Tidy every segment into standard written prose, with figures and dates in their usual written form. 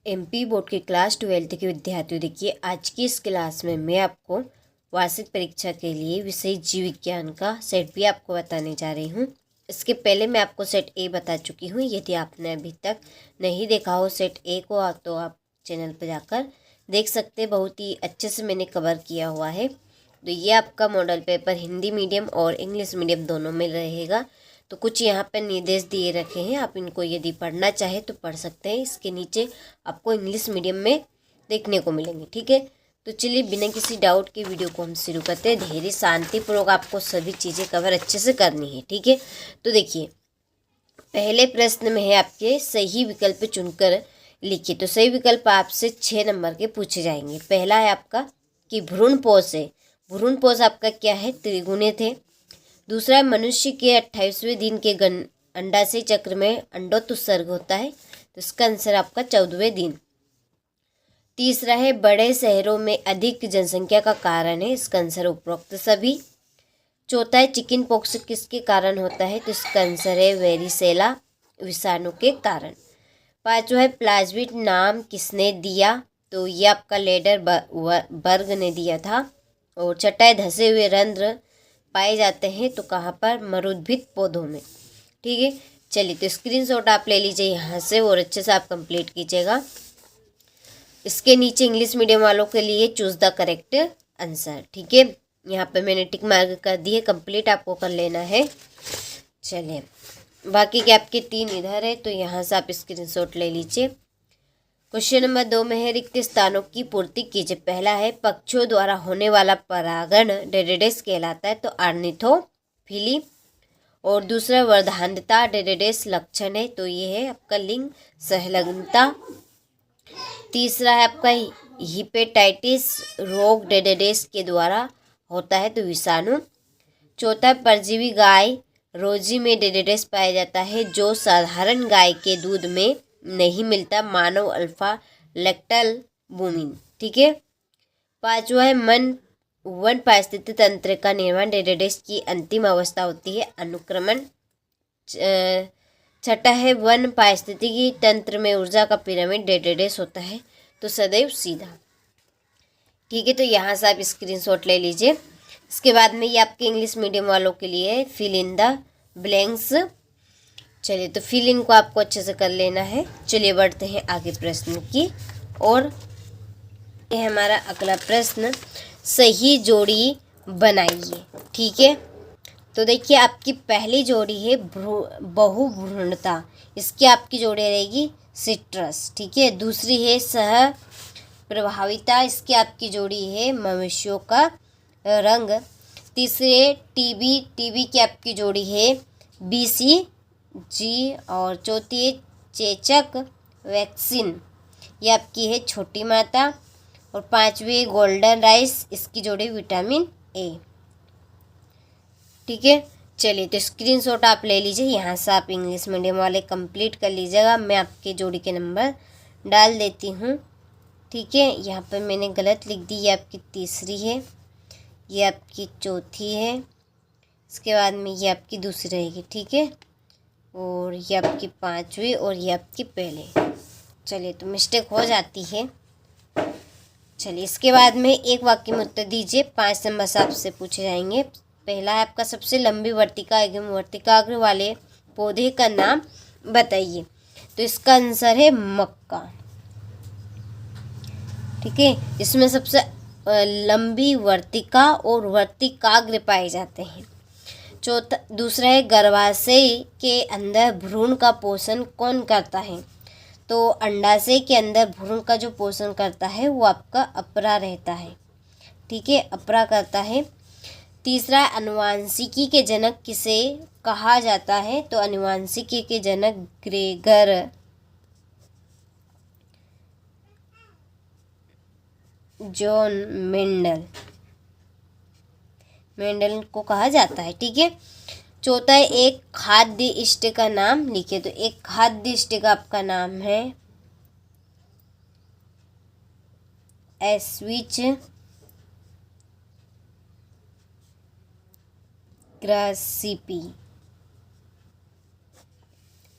MP board के class 12 के विद्यार्थियों, देखिए आज की इस क्लास में मैं आपको वार्षिक परीक्षा के लिए विषय जीव विज्ञान का सेट बी आपको बताने जा रही हूँ। इसके पहले मैं आपको सेट ए बता चुकी हूँ। यदि आपने अभी तक नहीं देखा हो सेट ए को तो आप चैनल पर जाकर देख सकते हैं। बहुत ही अच्छे से मैंने कवर किया हुआ है। तो ये आपका मॉडल पेपर हिंदी मीडियम और इंग्लिश मीडियम दोनों में रहेगा। तो कुछ यहाँ पर निर्देश दिए रखे हैं, आप इनको यदि पढ़ना चाहे तो पढ़ सकते हैं। इसके नीचे आपको इंग्लिश मीडियम में देखने को मिलेंगे, ठीक है। तो चलिए बिना किसी डाउट के वीडियो को हम शुरू करते हैं। धैर्य शांतिपूर्वक आपको सभी चीज़ें कवर अच्छे से करनी है, ठीक है। तो देखिए पहले प्रश्न में है आपके सही विकल्प चुनकर लिखिए। तो सही विकल्प आपसे 6 नंबर के पूछे जाएंगे। पहला है आपका कि भ्रूणपोष है। भ्रूणपोष आपका क्या है? त्रिगुणित है। दूसरा है मनुष्य के 28वें दिन के अंडाशय चक्र में अंडोत्सर्ग होता है, तो इसका आंसर आपका 14वें दिन। तीसरा है बड़े शहरों में अधिक जनसंख्या का कारण है, इसका आंसर उपरोक्त सभी। चौथा है चिकन पॉक्स किसके कारण होता है? तो इसका आंसर है वेरिसेला विषाणु के कारण। पांचवा है प्लाज्मिड नाम किसने दिया? तो ये आपका लेडर बर्ग ने दिया था। और छठा है धसे हुए रंध्र पाए जाते हैं तो कहाँ पर? मरुद्भिद पौधों में, ठीक है। चलिए तो स्क्रीनशॉट आप ले लीजिए यहाँ से और अच्छे से आप कंप्लीट कीजिएगा। इसके नीचे इंग्लिश मीडियम वालों के लिए चूज द करेक्ट आंसर, ठीक है। यहाँ पे मैंने टिक मार्क कर दी है, कंप्लीट आपको कर लेना है। चलिए बाकी के आपके 3 इधर है, तो यहाँ से आप स्क्रीनशॉट ले लीजिए। क्वेश्चन नंबर 2 में है रिक्त स्थानों की पूर्ति कीजिए। पहला है पक्षियों द्वारा होने वाला परागण डेडेडेस कहलाता है, तो ऑर्निथोफिली। और दूसरा वर्धानता डेडेडेस लक्षण है, तो ये है आपका लिंग सहलग्नता। तीसरा है आपका हिपेटाइटिस रोग डेडेडेस के द्वारा होता है, तो विषाणु। चौथा है परजीवी गाय रोजी में डेडेडेस पाया जाता है, जो साधारण गाय के दूध में नहीं मिलता, मानव अल्फा लैक्टलबुमिन, ठीक है। पांचवा है वन पारिस्थितिक तंत्र का निर्माण डेडेडेस की अंतिम अवस्था होती है, अनुक्रमण। छठा है वन पारिस्थितिकी तंत्र में ऊर्जा का पिरामिड डेडेडेस होता है, तो सदैव सीधा, ठीक है। तो यहाँ से आप स्क्रीनशॉट ले लीजिए। इसके बाद में ये आपके इंग्लिश मीडियम वालों के लिए फिल इन द ब्लैंक्स। चलिए तो फिल इन को आपको अच्छे से कर लेना है। चलिए बढ़ते हैं आगे प्रश्न की और ये है हमारा अगला प्रश्न, सही जोड़ी बनाइए, ठीक है। तो देखिए आपकी पहली जोड़ी है बहुभ्रूणता, इसकी आपकी जोड़ी रहेगी सिट्रस, ठीक है। दूसरी है सह प्रभाविता, इसकी आपकी जोड़ी है मवेशियों का रंग। तीसरी है टीबी की आपकी जोड़ी है BCG। और चौथी है चेचक वैक्सीन, ये आपकी है छोटी माता। और पांचवी गोल्डन राइस, इसकी जोड़ी विटामिन A, ठीक है। चलिए तो स्क्रीनशॉट आप ले लीजिए, यहाँ से आप इंग्लिश मीडियम वाले कंप्लीट कर लीजिएगा। मैं आपके जोड़ी के नंबर डाल देती हूँ, ठीक है। यहाँ पर मैंने गलत लिख दी, ये आपकी तीसरी है, ये आपकी चौथी है, इसके बाद में ये आपकी दूसरी रहेगी, ठीक है। और ये आपकी पांचवी और ये आपकी पहले। चलिए तो मिस्टेक हो जाती है। चलिए इसके बाद में एक वाक्य में उत्तर दीजिए। 5 नंबर से आपसे पूछे जाएंगे। पहला है आपका सबसे लंबी वर्तिका एवं वर्तिकाग्र वाले पौधे का नाम बताइए। तो इसका आंसर है मक्का, ठीक है। इसमें सबसे लंबी वर्तिका और वर्तिकाग्र पाए जाते हैं। चौथा दूसरा है गर्भाशय के अंदर भ्रूण का पोषण कौन करता है? तो अंडाशय के अंदर भ्रूण का जो पोषण करता है वो आपका अपरा रहता है, ठीक है, अपरा करता है। तीसरा अनुवांशिकी के जनक किसे कहा जाता है? तो अनुवांशिकी के जनक ग्रेगर जॉन मेंडल को कहा जाता है, ठीक है। चौथा है एक खाद्य इष्ट का नाम लिखिए। तो एक खाद्य इष्ट का आपका नाम है एस्विच ग्रासिपी।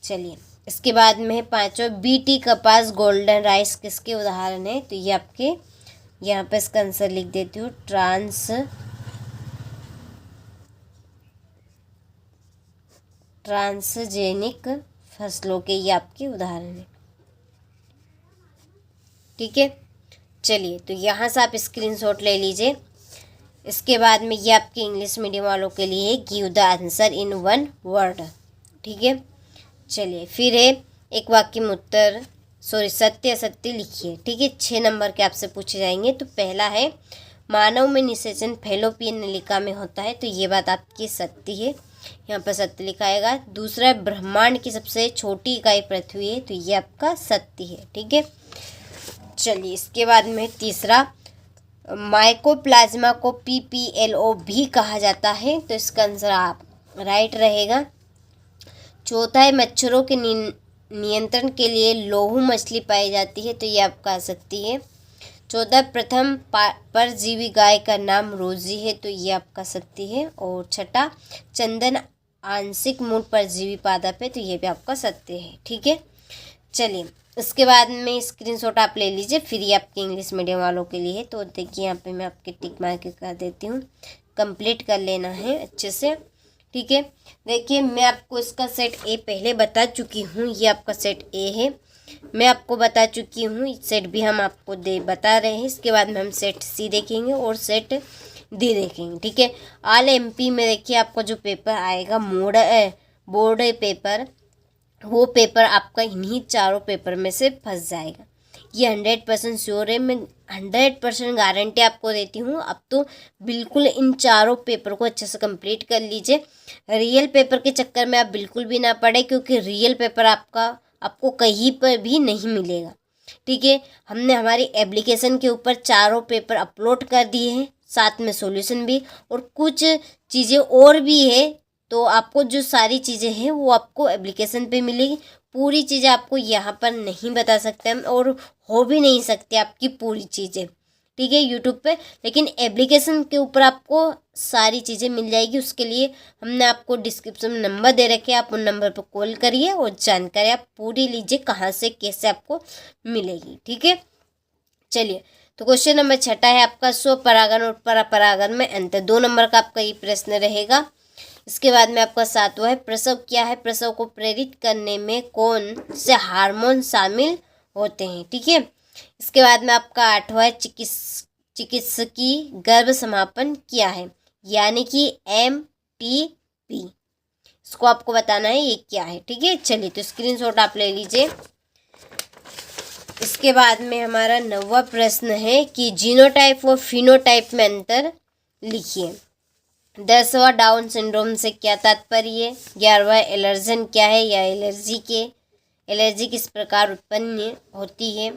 चलिए इसके बाद में है पांचवा, बीटी, कपास, गोल्डन राइस किसके उदाहरण है? तो ये आपके यहाँ पे इसका आंसर लिख देती हूँ, ट्रांसजेनिक फसलों के ये आपके उदाहरण है। ठीक है, चलिए तो यहाँ से आप स्क्रीनशॉट ले लीजिए। इसके बाद में ये आपके इंग्लिश मीडियम वालों के लिए है, give the answer in one word. ठीक है, चलिए फिर है एक वाक्य में उत्तर, सत्य असत्य लिखिए। ठीक है, 6 नंबर के आपसे पूछे जाएंगे। तो पहला है, मानव में निषेचन फैलोपियन नलिका में होता है। तो ये बात आपकी सत्य है, यहाँ पर सत्य लिखाएगा। दूसरा, ब्रह्मांड की सबसे छोटी इकाई पृथ्वी है। तो ये आपका सत्य है। ठीक है, चलिए इसके बाद में तीसरा, माइकोप्लाज्मा को PPLO भी कहा जाता है। तो इसका आंसर आप राइट रहेगा। चौथा है, मच्छरों के नियंत्रण के लिए लोहू मछली पाई जाती है। तो ये आपका सत्य है। चौथा, प्रथम परजीवी गाय का नाम रोजी है। तो ये आपका सत्य है। और छठा, चंदन आंशिक मूल परजीवी पादप है। तो ये भी आपका सत्य है। ठीक है, चलिए इसके बाद में स्क्रीनशॉट आप ले लीजिए, फिर ये आपके इंग्लिश मीडियम वालों के लिए है। तो देखिए यहाँ पे मैं आपके टिक मार्क कर देती हूँ, कंप्लीट कर लेना है अच्छे से। ठीक है, देखिए मैं आपको इसका सेट ए पहले बता चुकी हूँ, ये आपका सेट ए है, मैं आपको बता चुकी हूँ। सेट बी हम आपको बता रहे हैं। इसके बाद में हम सेट सी देखेंगे और सेट डी देखेंगे। ठीक है, ऑल MP में देखिए आपका जो पेपर आएगा बोर्ड पेपर, वो पेपर आपका इन्हीं चारों पेपर में से फंस जाएगा। ये 100% श्योर है, मैं 100% गारंटी आपको देती हूँ। अब तो बिल्कुल इन चारों पेपर को अच्छे से कंप्लीट कर लीजिए। रियल पेपर के चक्कर में आप बिल्कुल भी ना पड़े, क्योंकि रियल पेपर आपको कहीं पर भी नहीं मिलेगा। ठीक है, हमने हमारी एप्लीकेशन के ऊपर चारों पेपर अपलोड कर दिए हैं, साथ में सॉल्यूशन भी, और कुछ चीज़ें और भी है। तो आपको जो सारी चीज़ें हैं वो आपको एप्लीकेशन पे मिलेगी। पूरी चीज़ें आपको यहाँ पर नहीं बता सकते हम, और हो भी नहीं सकती आपकी पूरी चीज़ें। ठीक है, यूट्यूब पे, लेकिन एप्लीकेशन के ऊपर आपको सारी चीज़ें मिल जाएगी। उसके लिए हमने आपको डिस्क्रिप्शन में नंबर दे रखे हैं, आप उन नंबर पर कॉल करिए और जानकारी आप पूरी लीजिए कहाँ से कैसे आपको मिलेगी। ठीक है, चलिए तो क्वेश्चन नंबर 6 है आपका, स्वपरागन और परपरागन में अंतर। 2 नंबर का आपका ये प्रश्न रहेगा। इसके बाद में आपका 7वां है, प्रसव क्या है? प्रसव को प्रेरित करने में कौन से हार्मोन शामिल होते हैं? ठीक है, इसके बाद में आपका 8वां है, चिकित्सकी गर्भ समापन क्या है? यानी कि MTP, इसको आपको बताना है ये क्या है। ठीक है, चलिए तो स्क्रीनशॉट आप ले लीजिए। इसके बाद में हमारा 9वां प्रश्न है कि जीनोटाइप व फिनोटाइप में अंतर लिखिए। 10वां, डाउन सिंड्रोम से क्या तात्पर्य? 11वां, एलर्जन क्या है या एलर्जी किस प्रकार उत्पन्न होती है?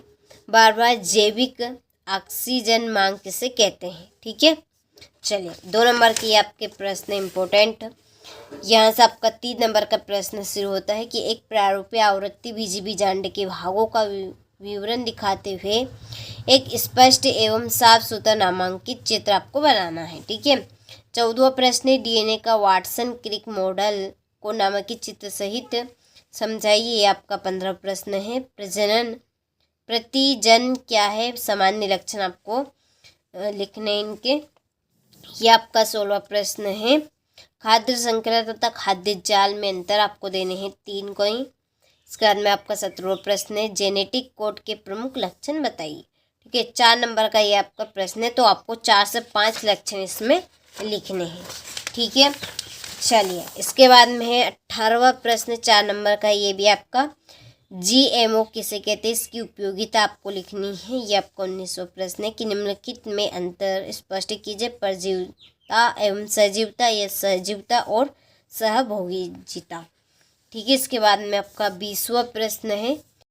12वां, जैविक ऑक्सीजन मांग किसे कहते हैं? ठीक है, चलिए 2 नंबर के आपके प्रश्न इम्पोर्टेंट। यहाँ से आपका 3 नंबर का प्रश्न शुरू होता है कि एक प्रारूपीय आवृत्ति बीजीबी जांड के भागों का विवरण दिखाते हुए एक स्पष्ट एवं साफ सुथरा नामांकित चित्र आपको बनाना है। ठीक है, 14वां प्रश्न है, DNA का वाटसन क्रिक मॉडल को नामांकित चित्र सहित समझाइए। आपका 15वां प्रश्न है, प्रतिजन क्या है? सामान्य लक्षण आपको लिखने इनके। ये आपका 16वां प्रश्न है, खाद्य श्रृंखला तथा खाद्य जाल में अंतर आपको देने हैं 3 कोई। इसके बाद में आपका 17वां प्रश्न है, जेनेटिक कोड के प्रमुख लक्षण बताइए। ठीक है, 4 नंबर का ये आपका प्रश्न है, तो आपको 4 से 5 लक्षण इसमें लिखने हैं। ठीक है, चलिए इसके बाद में है 18वां प्रश्न, 4 नंबर का, ये भी आपका GMO किसे कहते हैं? इसकी उपयोगिता आपको लिखनी है। ये आपका 19वां प्रश्न है कि निम्नलिखित में अंतर स्पष्ट कीजिए। परजीवता एवं सजीवता या सहजीवता और सहभोगिता। ठीक है, इसके बाद में आपका 20वां प्रश्न है,